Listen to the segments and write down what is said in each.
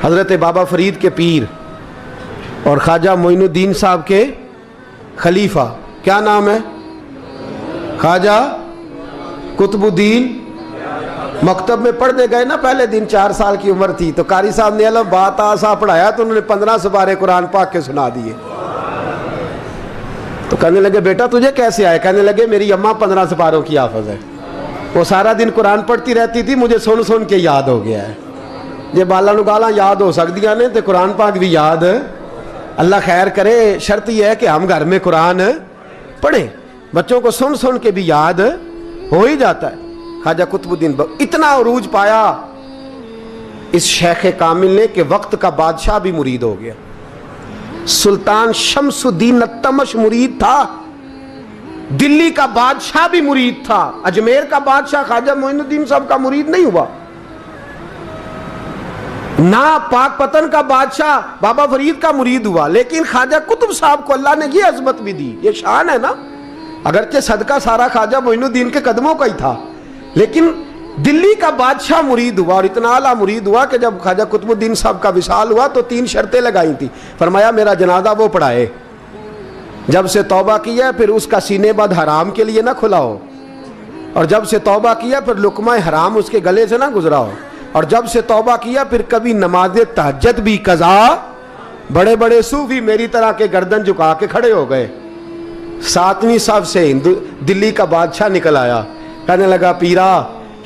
حضرت بابا فرید کے پیر اور خواجہ معین الدین صاحب کے خلیفہ، کیا نام ہے؟ خواجہ قطب الدین۔ مکتب میں پڑھنے گئے نا پہلے دن، 4 سال کی عمر تھی، تو قاری صاحب نے الف بات آسا پڑھایا تو انہوں نے 15 سپارے قرآن پاک کے سنا دیے۔ تو کہنے لگے بیٹا تجھے کیسے آئے؟ کہنے لگے میری اماں 15 سپاروں کی حافظ ہے، وہ سارا دن قرآن پڑھتی رہتی تھی، مجھے سن سن کے یاد ہو گیا ہے۔ یہ بالا نو گالاں یاد ہو سکدیاں نے تے قرآن پاک بھی یاد، اللہ خیر کرے۔ شرط یہ ہے کہ ہم گھر میں قرآن پڑھیں، بچوں کو سن سن کے بھی یاد ہو ہی جاتا ہے۔ خواجہ قطب الدین اتنا عروج پایا اس شیخ کامل نے کہ وقت کا بادشاہ بھی مرید ہو گیا۔ سلطان شمس الدین التمش مرید تھا، دلی کا بادشاہ بھی مرید تھا، اجمیر کا بادشاہ خواجہ معین الدین صاحب کا مرید نہیں ہوا، نہ پاک پتن کا بادشاہ بابا فرید کا مرید ہوا، لیکن خواجہ قطب صاحب کو اللہ نے یہ عظمت بھی دی۔ یہ شان ہے نا، اگرچہ صدقہ سارا خواجہ معین الدین کے قدموں کا ہی تھا، لیکن دلی کا بادشاہ مرید ہوا، اور اتنا اعلیٰ مرید ہوا کہ جب خواجہ قطب الدین صاحب کا وصال ہوا تو 3 شرطیں لگائی تھی۔ فرمایا میرا جنازہ وہ پڑھائے، جب سے توبہ کیا پھر اس کا سینے بد حرام کے لیے نہ کھلا ہو، اور جب سے توبہ کیا پھر لقمہ حرام اس کے گلے سے نہ گزرا ہو، اور جب سے توبہ کیا پھر کبھی نماز تہجد بھی قضا۔ بڑے بڑے صوفی میری طرح کے گردن جھکا کے کھڑے ہو گئے۔ 7ویں صف سے دلی کا بادشاہ نکل آیا، کہنے لگا پیرا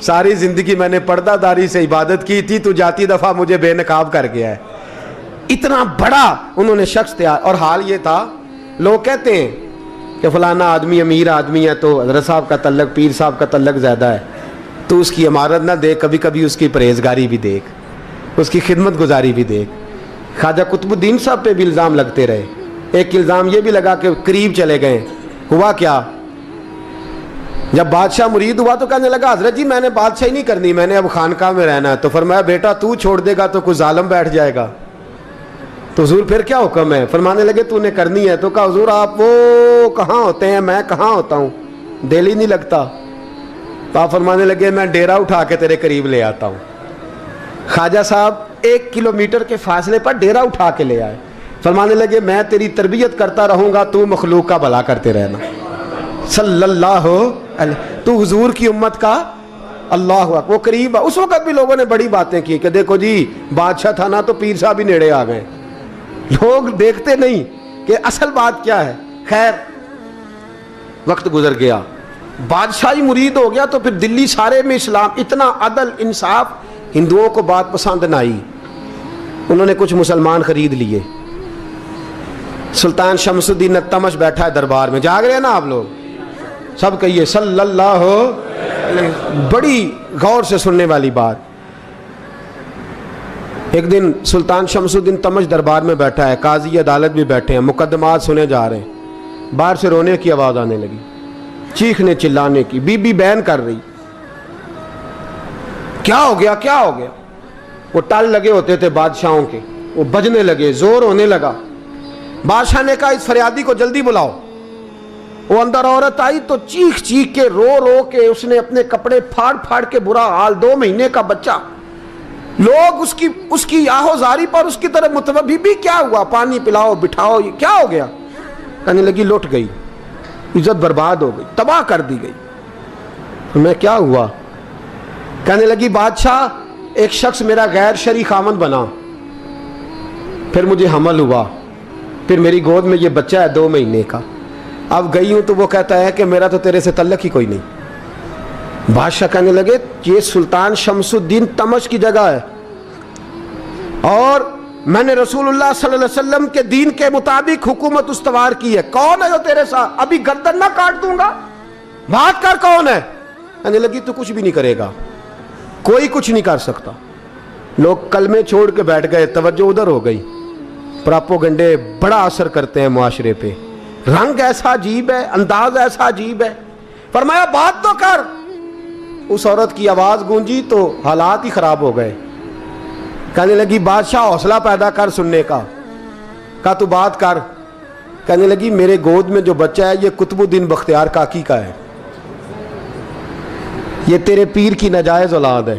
ساری زندگی میں نے پردہ داری سے عبادت کی تھی، تو جاتی دفعہ مجھے بے نقاب کر گیا ہے۔ اتنا بڑا انہوں نے شخص تیار، اور حال یہ تھا لوگ کہتے ہیں کہ فلانا آدمی امیر آدمی ہے تو حضرت صاحب کا تعلق، پیر صاحب کا تعلق زیادہ ہے، تو اس کی عمارت نہ دیکھ، کبھی کبھی اس کی پرہیزگاری بھی دیکھ، اس کی خدمت گزاری بھی دیکھ۔ خواجہ قطب الدین صاحب پہ بھی الزام لگتے رہے۔ ایک الزام یہ بھی لگا کہ قریب چلے گئے۔ ہوا کیا، جب بادشاہ مرید ہوا تو کہنے لگا حضرت جی میں نے بادشاہی نہیں کرنی، میں نے اب خانقاہ میں رہنا ہے۔ تو فرمایا بیٹا تو چھوڑ دے گا تو کوئی ظالم بیٹھ جائے گا، تو حضور پھر کیا حکم ہے؟ فرمانے لگے تو نے کرنی ہے۔ تو کہا حضور آپ وہ کہاں ہوتے ہیں، میں کہاں ہوتا ہوں، دل ہی نہیں لگتا۔ تو آپ فرمانے لگے میں ڈیرا اٹھا کے تیرے قریب لے آتا ہوں۔ خواجہ صاحب 1 کلومیٹر کے فاصلے پر ڈیرا اٹھا کے لے آئے، فرمانے لگے میں تیری تربیت کرتا رہوں گا، تو مخلوق کا بھلا کرتے رہنا۔ صلی اللہ علیہ، تو حضور کی امت کا اللہ اکبر، وہ قریب۔ اس وقت بھی لوگوں نے بڑی باتیں کی کہ دیکھو جی بادشاہ تھا نا تو پیر صاحب ہی نیڑے آ گئے، لوگ دیکھتے نہیں کہ اصل بات کیا ہے۔ خیر وقت گزر گیا، بادشاہی مرید ہو گیا، تو پھر دلی سارے میں اسلام، اتنا عدل انصاف، ہندوؤں کو بات پسند نہ آئی، انہوں نے کچھ مسلمان خرید لیے۔ سلطان شمس الدین التمش بیٹھا ہے دربار میں، جاگ رہے ہیں نا آپ لوگ سب، کہیے صلی اللہ علیہ، بڑی غور سے سننے والی بات۔ ایک دن سلطان شمس الدین تمش دربار میں بیٹھا ہے، قاضی عدالت بھی بیٹھے ہیں، مقدمات سنے جا رہے ہیں، باہر سے رونے کی آواز آنے لگی، چیخنے چلانے کی، بی بی بیان کر رہی، کیا ہو گیا کیا ہو گیا؟ وہ ٹال لگے ہوتے تھے بادشاہوں کے، وہ بجنے لگے، زور ہونے لگا۔ بادشاہ نے کہا اس فریادی کو جلدی بلاؤ۔ وہ اندر عورت آئی تو چیخ چیخ کے رو رو کے اس نے اپنے کپڑے پھاڑ پھاڑ کے، برا حال، 2 مہینے کا بچہ، لوگ اس کی آہو زاری پر اس کی طرف متوجہ، بھی کیا ہوا، پانی پلاؤ بٹھاؤ، یہ کیا ہو گیا؟ کہنے لگی لٹ گئی، عزت برباد ہو گئی، تباہ کر دی گئی۔ میں کیا ہوا؟ کہنے لگی بادشاہ ایک شخص میرا غیر شرعی خامند بنا، پھر مجھے حمل ہوا، پھر میری گود میں یہ بچہ ہے 2 مہینے کا، اب گئی ہوں تو وہ کہتا ہے کہ میرا تو تیرے سے تعلق ہی کوئی نہیں۔ بادشاہ کہنے لگے یہ سلطان شمس الدین تمش کی جگہ ہے، اور میں نے رسول اللہ صلی اللہ علیہ وسلم کے دین کے مطابق حکومت استوار کی ہے، کون ہے جو تیرے ساتھ؟ ابھی گردن نہ کاٹ دوں گا، بات کر کون ہے؟ کہنے لگی تو کچھ بھی نہیں کرے گا، کوئی کچھ نہیں کر سکتا۔ لوگ کلمے چھوڑ کے بیٹھ گئے، توجہ ادھر ہو گئی۔ پراپوگنڈے بڑا اثر کرتے ہیں معاشرے پہ، رنگ ایسا عجیب ہے، انداز ایسا عجیب ہے۔ فرمایا بات تو کر۔ اس عورت کی آواز گونجی تو حالات ہی خراب ہو گئے۔ کہنے لگی بادشاہ حوصلہ پیدا کر سننے کا۔ کہا تو بات کر۔ کہنے لگی میرے گود میں جو بچہ ہے یہ قطب الدین بختیار کاکی کا ہے، یہ تیرے پیر کی ناجائز اولاد ہے۔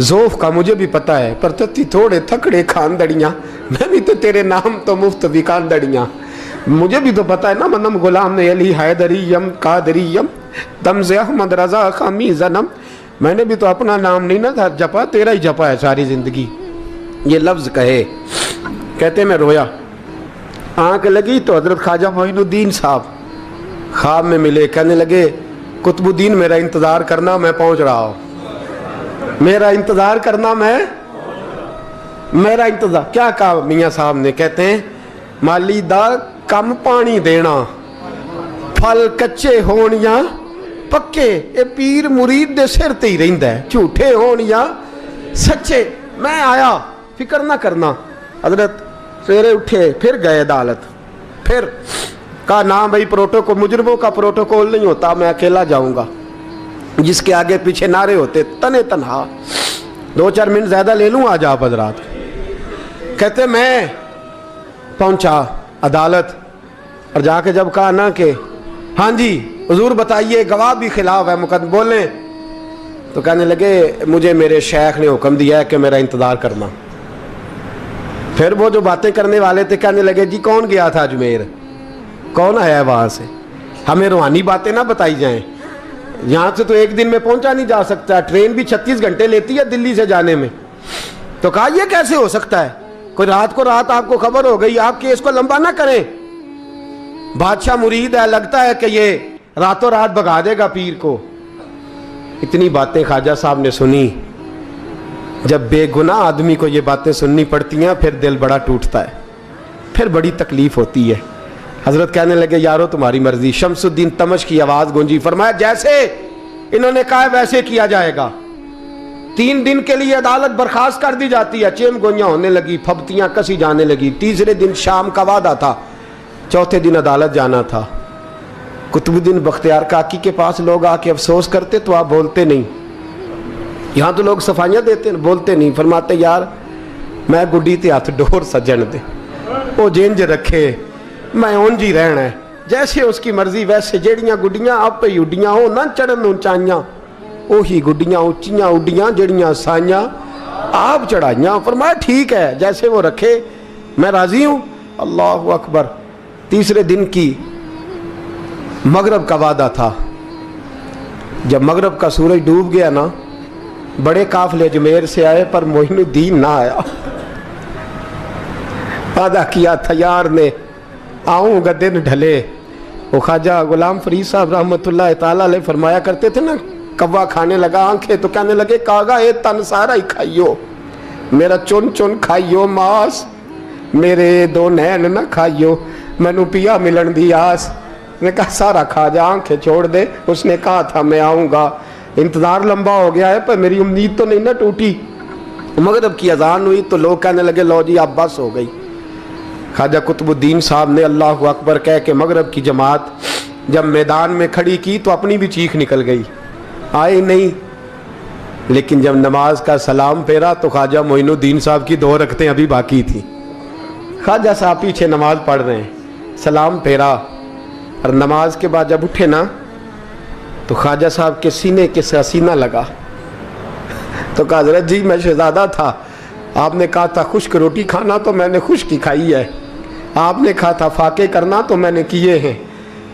ذوف کا مجھے بھی پتہ ہے، پر تتی تھوڑے تھکڑے کھاندڑیاں، میں بھی تو تیرے نام تو مفت بھی کھاندڑیاں، مجھے بھی تو پتہ ہے نا، منم غلام نے علی حیدریم قادریم تمز احمد رضا خامی زنم، میں نے بھی تو اپنا نام نہیں نہ جپا، تیرا ہی جپا ہے ساری زندگی۔ یہ لفظ کہے، کہتے میں رویا، آنکھ لگی تو حضرت خواجہ معین الدین صاحب خواب میں ملے، کہنے لگے قطب الدین میرا انتظار کرنا، میں پہنچ رہا ہوں، میرا انتظار کرنا، میرا انتظار۔ کیا کہا میاں صاحب نے؟ کہتے ہیں مالی دا کم پانی دینا، پھل کچے ہون یا پکے، اے پیر مرید دے سر تے ہی رہندا ہے، جھوٹے ہون یا سچے۔ میں آیا، فکر نہ کرنا۔ حضرت سویرے اٹھے، پھر گئے عدالت، پھر کہا نا بھائی پروٹوکول، مجرموں کا پروٹوکول نہیں ہوتا، میں اکیلا جاؤں گا، جس کے آگے پیچھے نعرے ہوتے تنے تنہا، 2-4 منٹ زیادہ لے لوں آج آپ حضرات۔ کہتے میں پہنچا عدالت، اور جا کے جب کہا نا کہ ہاں جی حضور بتائیے، گواہ بھی خلاف ہے، مقدم بولیں، تو کہنے لگے مجھے میرے شیخ نے حکم دیا ہے کہ میرا انتظار کرنا۔ پھر وہ جو باتیں کرنے والے تھے کہنے لگے جی کون گیا تھا اجمیر، کون آیا ہے وہاں سے، ہمیں روحانی باتیں نہ بتائی جائیں، یہاں سے تو ایک دن میں پہنچا نہیں جا سکتا، ٹرین بھی 36 گھنٹے لیتی ہے دلی سے جانے میں۔ تو کہا یہ کیسے ہو سکتا ہے، کوئی رات کو رات آپ کو خبر ہو گئی، آپ کیس کو لمبا نہ کریں، بادشاہ مرید ہے، لگتا ہے کہ یہ راتوں رات بھگا دے گا پیر کو۔ اتنی باتیں خواجہ صاحب نے سنی۔ جب بے گناہ آدمی کو یہ باتیں سننی پڑتی ہیں پھر دل بڑا ٹوٹتا ہے، پھر بڑی تکلیف ہوتی ہے۔ حضرت کہنے لگے یارو تمہاری مرضی۔ شمس الدین تمش کی آواز گونجی، فرمایا جیسے انہوں نے کہا ویسے کیا جائے گا۔ 3 دن کے لیے عدالت برخاست کر دی جاتی ہے۔ چیم گوئیاں ہونے لگی، پھبتیاں کسی جانے لگی۔ تیسرے دن شام کا وعدہ تھا، چوتھے دن عدالت جانا تھا۔ قطب الدین بختیار کاکی کے پاس لوگ آ کے افسوس کرتے تو آپ بولتے نہیں، یہاں تو لوگ صفائیاں دیتے بولتے نہیں، فرماتے یار میں گڈی تے ہاتھ ڈور سجن دے، وہ جینج رکھے، میں اونج ہی رہنا ہے، جیسے اس کی مرضی ویسے، جیڑیاں گڈیاں آپ پہ اڈیاں ہو نہ چڑھن اونچائیاں، وہی گڈیاں اونچیاں اڈیاں جیڑیاں سائیاں آپ چڑھائیاں۔ فرمایا ٹھیک ہے جیسے وہ رکھے، میں راضی ہوں۔ اللہ اکبر۔ تیسرے دن کی مغرب کا وعدہ تھا، جب مغرب کا سورج ڈوب گیا نا، بڑے قافلے اجمیر سے آئے پر معین الدین نہ آیا۔ وعدہ کیا تھا یار نے، آؤں گا دن ڈھلے۔ وہ خواجہ غلام فرید صاحب رحمۃ اللہ تعالیٰ علیہ فرمایا کرتے تھے نا، کوا کھانے لگا آنکھیں تو کہنے لگے کاغا اے تن سارا ہی کھائیو، میرا چن چن کھائیو ماس، میرے 2 نین نہ کھائیو، مینو پیا ملن دی آس۔ نے کہا سارا کھا جا، آنکھیں چھوڑ دے۔ اس نے کہا تھا میں آؤں گا، انتظار لمبا ہو گیا ہے پر میری امید تو نہیں نہ ٹوٹی۔ مغرب کی اذان ہوئی تو لوگ کہنے لگے لو جی اب بس ہو گئی۔ خواجہ قطب الدین صاحب نے اللہ اکبر کہہ کے مغرب کی جماعت جب میدان میں کھڑی کی تو اپنی بھی چیخ نکل گئی، آئے نہیں۔ لیکن جب نماز کا سلام پھیرا تو خواجہ معین الدین صاحب کی 2 رکعتیں ابھی باقی تھیں۔ خواجہ صاحب پیچھے نماز پڑھ رہے ہیں، سلام پھیرا، اور نماز کے بعد جب اٹھے نا تو خواجہ صاحب کے سینے کے سینہ لگا، تو کہا حضرت جی میں شہزادہ تھا، آپ نے کہا تھا خشک روٹی کھانا تو میں نے خشک ہی کھائی ہے، آپ نے کہا تھا فاقے کرنا تو میں نے کیے ہیں،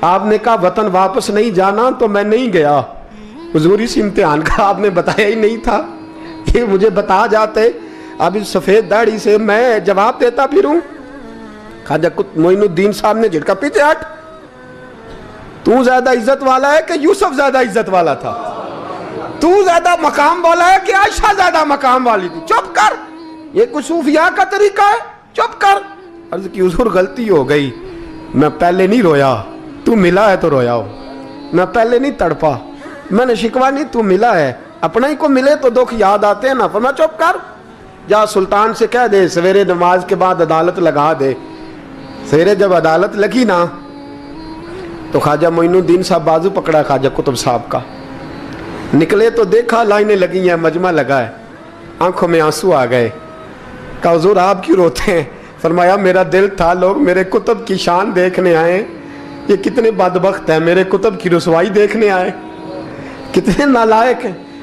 آپ نے کہا وطن واپس نہیں جانا تو میں نہیں گیا۔ حضور اس امتحان کا آپ نے بتایا ہی نہیں تھا، یہ مجھے بتا جاتے اب اس سفید داڑھی سے میں جواب دیتا پھروں۔ خواجہ معین الدین صاحب نے جھٹکا، پیچھے ہٹ، تو زیادہ عزت والا ہے کہ یوسف زیادہ عزت والا تھا؟ تو زیادہ مقام والا ہے کہ عائشہ زیادہ مقام والی تھی؟ چپ کر، یہ کچھ صوفیاء کا طریقہ ہے، چپ کر۔ عرض کی حضور غلطی ہو گئی، میں پہلے نہیں رویا، تو ملا ہے تو رویا ہو، میں پہلے نہیں تڑپا، میں نے شکوا نہیں، تو ملا ہے، اپنا ہی کو ملے تو دکھ یاد آتے ہیں نا۔ فرمایا چپ کر، جا سلطان سے کہہ دے سویرے نماز کے بعد عدالت لگا دے۔ سویرے جب عدالت لگی نا تو خواجہ معین الدین صاحب بازو پکڑا خواجہ قطب صاحب کا، نکلے تو دیکھا لائنیں لگی ہیں، مجمع لگا ہے، آنکھوں میں آنسو آ گئے۔ کہا حضور آپ کیوں روتے ہیں؟ فرمایا میرا دل تھا لوگ میرے کتب کی شان دیکھنے آئے، یہ کتنے بدبخت ہیں، میرے کتب کی رسوائی دیکھنے آئے، کتنے نالائق ہیں۔